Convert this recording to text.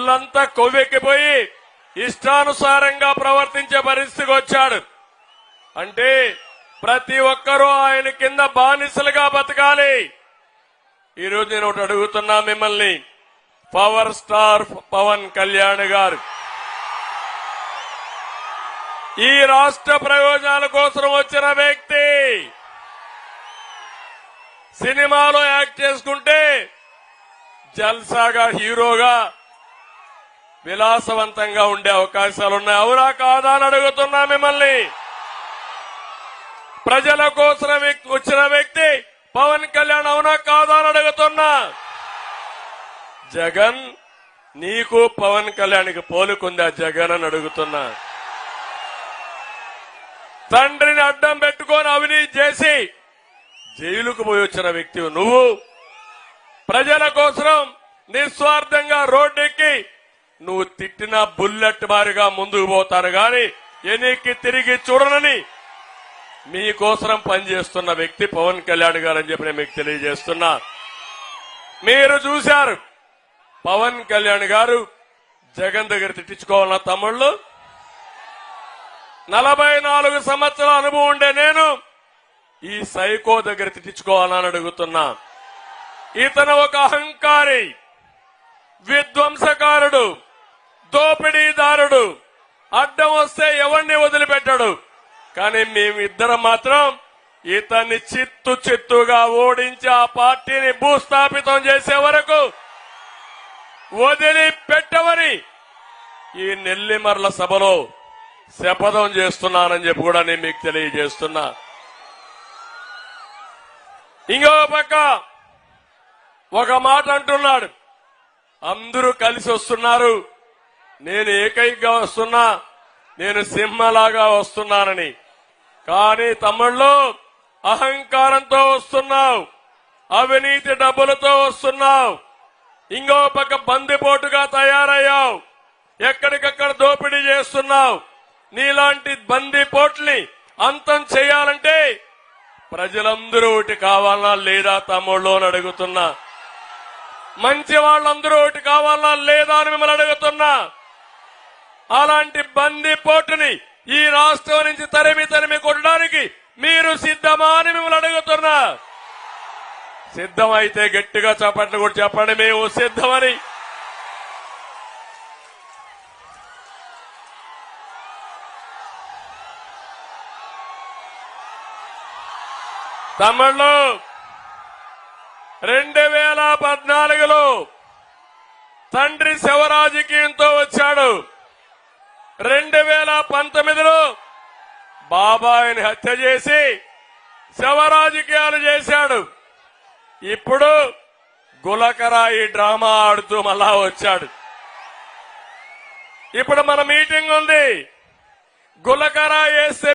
ఒళ్ళంతా కొవ్వెక్కిపోయి ఇష్టానుసారంగా ప్రవర్తించే పరిస్థితికి వచ్చాడు. అంటే ప్రతి ఒక్కరూ ఆయన కింద బానిసలుగా బతకాలి. ఈరోజు నేను ఒకటి అడుగుతున్నా మిమ్మల్ని, పవర్ స్టార్ పవన్ కళ్యాణ్ గారు ఈ రాష్ట్ర ప్రయోజనాల కోసం వచ్చిన వ్యక్తి సినిమాలో యాక్ట్ చేసుకుంటే జల్సాగా హీరోగా విలాసవంతంగా ఉండే అవకాశాలున్నాయి. అవునా కాదా అని అడుగుతున్నా మిమ్మల్ని. ప్రజల కోసం వచ్చిన వ్యక్తి పవన్ కళ్యాణ్ అవునా కాదా అని అడుగుతున్నా. జగన్ నీకు పవన్ కళ్యాణ్కి పోలుకుందా జగన్ అని అడుగుతున్నా. తండ్రిని అడ్డం పెట్టుకొని అవినీతి చేసి జైలుకు పోయి వచ్చిన వ్యక్తి నువ్వు. ప్రజల కోసం నిస్వార్థంగా రోడ్డెక్కి నువ్వు తిట్టిన బుల్లెట్ మారిగా ముందుకు పోతాను గాని ఎన్నికకి తిరిగి చూడనని మీకోసం పనిచేస్తున్న వ్యక్తి పవన్ కళ్యాణ్ గారు అని చెప్పి నేను మీకు తెలియజేస్తున్నా. మీరు చూశారు పవన్ కళ్యాణ్ గారు జగన్ దగ్గర తిట్టించుకోవాలన్న తమ్ముళ్ళు. 44 సంవత్సరాల అనుభవం ఉండే నేను ఈ సైకో దగ్గర తిట్టించుకోవాలని అడుగుతున్నా. ఇతను ఒక అహంకారి, విధ్వంసకారుడు, దోపిడీదారుడు. అడ్డం వస్తే ఎవరిని వదిలిపెట్టాడు. కానీ మేమిద్దరం మాత్రం ఇతన్ని చిత్తుగా ఓడించి ఆ పార్టీని భూస్థాపితం చేసే వరకు వదిలిపెట్టవని ఈ నెల్లిమర్ల సభలో శపథం చేస్తున్నానని చెప్పి కూడా నేను మీకు తెలియజేస్తున్నా. ఇంకో పక్క ఒక మాట అంటున్నాడు, అందరూ కలిసి వస్తున్నారు, నేను ఏకైకగా వస్తున్నా, నేను సింహలాగా వస్తున్నానని. కానీ తమ్ముళ్ళు అహంకారంతో వస్తున్నావు, అవినీతి డబ్బులతో వస్తున్నావు. ఇంకో పక్క బందిపోటుగా తయారయ్యావు, ఎక్కడికక్కడ దోపిడీ చేస్తున్నావు. నీలాంటి బందిపోట్ని అంతం చేయాలంటే ప్రజలందరూ ఒకటి కావాలనా లేదా తమ్ముళ్ళు అని అడుగుతున్నా. మంచి వాళ్ళందరూ ఒకటి కావాలనా లేదా అని మిమ్మల్ని అడుగుతున్నా. అలాంటి బందిపోటుని ఈ రాష్ట్రం నుంచి తరిమి కొట్టడానికి మీరు సిద్ధమా అని మిమ్మల్ని అడుగుతున్నా. సిద్ధమైతే గట్టిగా చప్పట్లు కూడా చెప్పండి, మేము సిద్ధమని. తమ్ముళ్ళు 2014లో తండ్రి శివరాజకీయంతో వచ్చాడు. 2019లో బాబాయిని హత్య చేసి శివరాజకీయాలు చేశాడు. ఇప్పుడు గులకరాయి డ్రామా ఆడుతూ మళ్ళా వచ్చాడు. ఇప్పుడు మన మీటింగ్ ఉంది. గులకరాయి వేస్తే